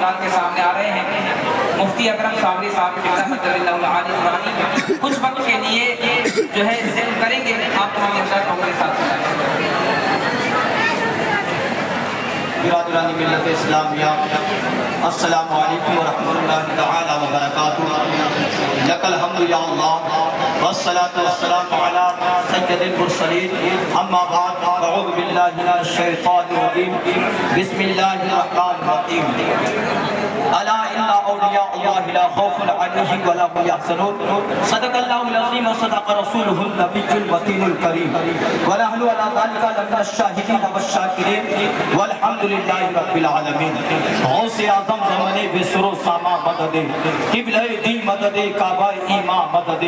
حضرات کے سامنے آ رہے ہیں۔ مفتی اکرم صابری صاحب کچھ وقت کے لیے جو ہے ذکر کریں گے، آپ تمام حضرات کے ساتھ برادران ملت اسلامیہ، السلام علیکم ورحمۃ اللہ تعالی وبرکاتہ۔ لک الحمد یا اللہ والصلاة والسلام علی سید المرسلین، اما بعد، اعوذ باللہ من الشیطان الرجیم، بسم اللہ الرحمن الرحیم۔ الا ان اولیاء اللہ لا خوف علیہم ولا هم یحزنون، صدق اللہ العظیم وصدق رسولہ النبی المتین الکریم، ونحن علی ذلک لمن الشاہدین والشاکرین، والحمد للہ رب العالمین۔ غوث اعظم زمانے بسر و ساما مدد، قبلہ دی مدد، کعبہ ایمان مدد،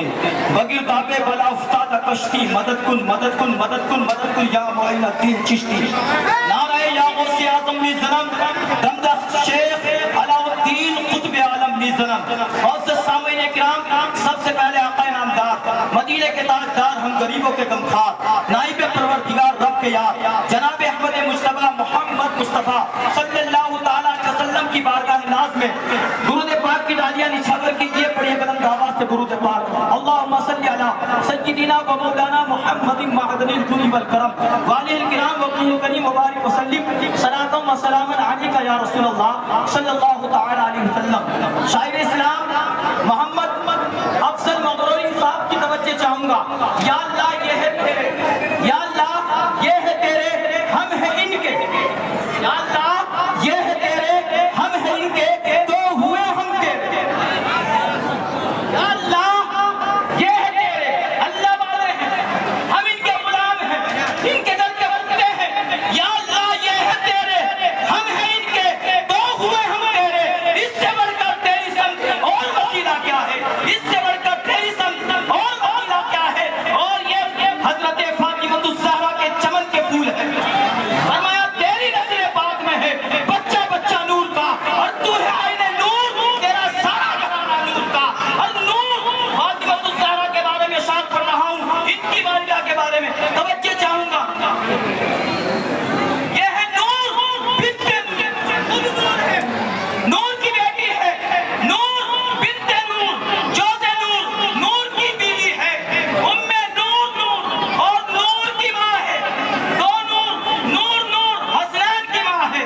بگرداب بلا افتاد کشتی، مدد کن مدد کن مدد کن مدد کن یا معین الدین چشتی۔ نعرہ یا غوث اعظم نظرم، دمدخ شیخ علاء الدین قطب عالم نظرم۔ غوث سامعین اکرام، سب سے پہلے آقا نامدار، مدینے کے تاجدار، ہم غریبوں کے غمخوار، نائب پروردگار رب کے یار، جناب احمد مجتبی محمد مصطفیٰ صلی اللہ تعالیٰ علیہ وسلم کی بارگاہ ناز میں درود پاک کی ڈالیاں نچھاور کیجئے، پڑھیے قدم دعوات سے درود پاک۔ اللہم صلی علی سیدنا و مولانا محمد معدن الجود والکرم والہ الکرام وابنہ الکریم وبارک وسلم صلاۃ و سلاما علیک یا رسول اللہ صلی اللہ تعالیٰ علیہ وسلم۔ شاعر اسلام محمد افضل مغروری صاحب کی توجہ چاہوں گا۔ یا اللہ یہ ہے تیرے، یا اللہ یہ ہے تیرے، ہم ہیں ان کے، یا اللہ یہ ہے تیرے، ہم ہیں ان کے، تو ہوئے ہم تیرے، یا اللہ یہ ہے تیرے، اللہ والے ہیں، ہم ان کے غلام ہیں، ان کے در کے بندے ہیں، یا اللہ یہ ہے تیرے، ہم ہیں ان کے، تو ہوئے ہم تیرے، اس سے بڑھ کر تیری سمت اور وسیلہ کیا ہے، اس سے بڑھ کر تیری سمت اور وسیلہ کیا ہے، اور یہ حضرت فاطمہ الزہرا کے چمن کے پھول ہیں۔ فرمایا تیری نسل پاک میں ہے بچہ بچہ نور کا، اور تو ہے آئین نور، تیرا سارا گھرانہ نور کا، اور نور فاطمہ الزہرا کے بارے میں شان پڑھ رہا ہوں، ان کی والدہ کے بارے میں توجہ چاہوں گا۔ یہ ہے نور بنت نور ہے، نور کی بیٹی ہے، نور بنت نور، جوز نور، نور کی بیوی ہے، ام نور نور، اور نور کی ماں ہے، دو نور، نور نور حسنین کی ماں ہے،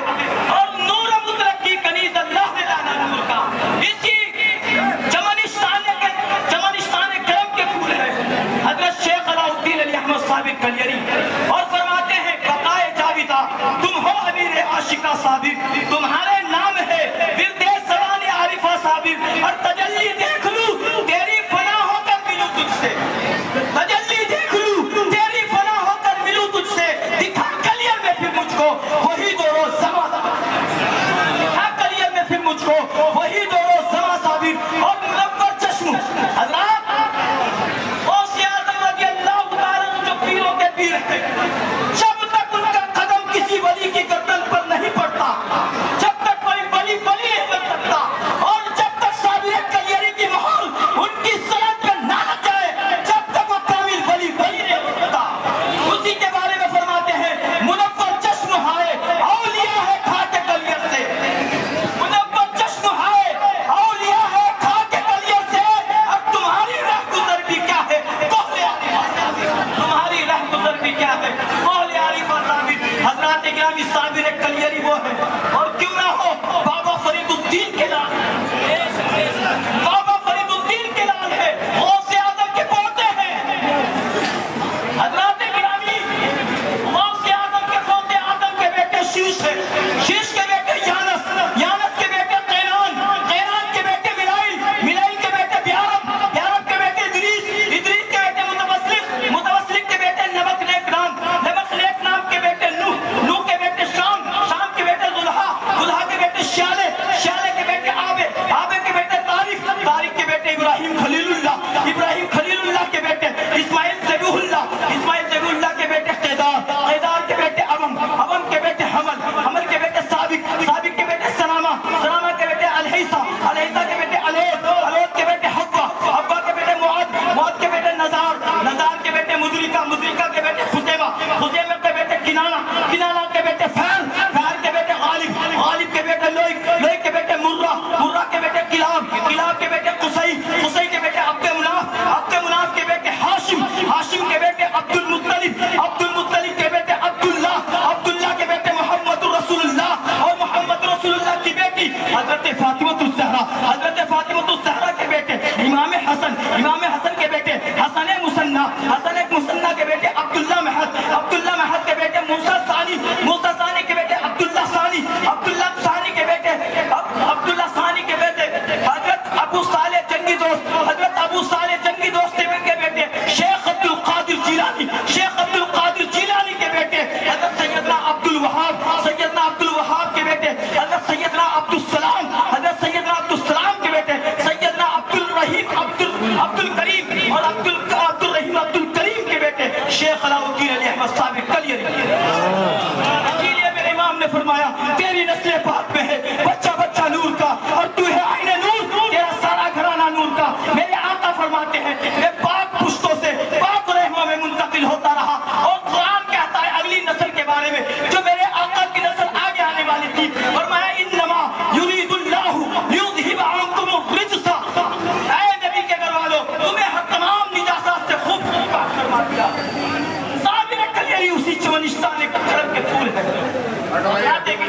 اور نور مطلق کی کنیز اللہ نے لانا نور کا، اسی چمنستان کرم کے پھول ہے حضرت شیخ علاء الدین علی احمد صاحب کلیری، اور فرماتے ہیں بقائے جاویدہ تم ہو امیر عاشقہ صابر، تمہارے نام ہے ورد سوان عارفہ صابر، اور تجلی دیکھ لوں تیری فنا ہو کر ملوں تجھ سے، تجلی دیکھ لوں تیری فنا ہو کر ملوں تجھ سے، دکھا کلیئر میں پھر مجھ کو وہی دو روز زماں، دکھا کلیئر میں پھر مجھ کو وہی دو روز زماں صابر، اور منور چشم حضرات غوث اعظم رضی اللہ تعالیٰ عنہ جو پیروں کے پیر ہیں، جب تک ان کا قدم کسی ولی کی گردن پر نہیں پڑتا، جب تک کوئی ولی ولی نہیں بن سکتا، اور جب تک صابر کلیری کی مہر ان کی سند پہ نہ لگ جائے، جب تک وہ کامل ولی ولی نہیں بن سکتا۔ اسی کے بارے میں فرماتے ہیں منور چشم ہائے اولیاء ہے کھاتے کلیر سے، منور چشم ہائے اولیاء ہے کھاتے کلیر سے، اب تمہاری رہ گزر بھی کیا ہے کوہل عارفہ، تمہاری رہ گزر بھی کیا ہے کوہل عارفہ صابر۔ حضرات اکرامی صابر کلیری وہ ہے، اور کیوں نہ ہو بابا فرید الدین کے لال، بابا فرید الدین کے لال ہے، غوث اعظم کے پوتے ہیں۔ حضرات اکرامی غوث اعظم کے پوتے آدم کے بیٹے شیش ہیں، شیش کے بیٹے یانس، یانس کے بیٹے قینان، قینان کے بیٹے ملائل، ملائل کے بیٹے بیارب، بیارب کے بیٹے ادریس، ادریس کے بیٹے متوسلق، متوسلق کے بیٹے نبخ نام، نبخ نام کے بیٹے نوح، نوح کے بیٹے شام، شام کے بیٹے ذلحا، ذلحا کے بیٹے شیالے، شیالے کے بیٹے آبے، آبے کے بیٹے طارق، طارق کے بیٹے ابراہیم خلیل اللہ، ابراہیم خلیل اللہ کے بیٹے اسماعیل ذبیح اللہ، اسماعیل ذبیح اللہ کے بیٹے قیدار، قیدار کے بیٹے امم، امم کے بیٹے حمل، حمل کے بیٹے سابق، سابق کے بیٹے سلامہ، سلامہ کے بیٹے الحیسہ، الحیسہ کے بیٹے الود، الود کے بیٹے حبہ، حبہ کے بیٹے معاد، معاد کے بیٹے نزار، نزار کے بیٹے مدرکہ، مدرکہ کے بیٹے خزیمہ، خزیمہ کے بیٹے کنانہ، کنانہ کے بیٹے فہر، فہر کے بیٹے غالب، غالب کے بیٹے لوئک، لوئک کے بیٹے کلاب کے بیٹے قصی، قصی کے بیٹے عبد مناف، عبد مناف کے بیٹے ہاشم، ہاشم کے بیٹے عبد المطلب، عبد المطلب کے بیٹے عبداللہ، عبداللہ کے بیٹے محمد رسول اللہ، اور محمد رسول اللہ کی بیٹی حضرت فاطمہ الزہرا، حضرت فاطمہ الزہرا کے بیٹے امام حسن، امام حسن کے بیٹے حسن مثنی، حسن مثنی کے بیٹے عبداللہ محد، عبداللہ محد کے بیٹے موسیٰ ثانی، موسیٰ ثانی کے بیٹے عبداللہ ثانی، عبداللہ ثانی کے بیٹے عبداللہ ثانی کے بیٹے حضرت ابو صالح جنگی دوست، حضرت ابو صالح جنگی دوست کے بیٹے شیخ عبد القادر جیلانی، شیخ عبد القادر جیلانی کے بیٹے حضرت سیدنا عبد الوہاب، سیدنا عبد الوہاب کے بیٹے حضرت سیدنا عبد السلام، حضرت سیدنا عبد السلام کے بیٹے سیدنا عبد الرحیم، عبد الکریم، اور عبد الرحیم عبد الکریم کے بیٹے شیخ علاء الدین علی احمد صاحب کلیری۔ اسی لیے میرے امام نے فرمایا تیری نسل پاک میں ہے بچہ بچہ نور کا، اور تو ہے عین نور، تیرا سارا گھرانہ نور کا۔ میرے آقا فرماتے ہیں میں پاک پشتوں سے پاک رحموں میں منتقل ہوتا رہا، اور قرآن کہتا ہے اگلی نسل کے بارے میں جو میرے آقا کی نسل آگے آنے والی تھی، فرمایا انما یرید اللہ لیذہب عنکم الرجس، اے نبی کے گھر والوں تمہیں ہر تمام نجاست سے خوب پاک فرما دیا۔ صابر کلیری اسی چمنستان کے پھول ہے، یاد ہے کہ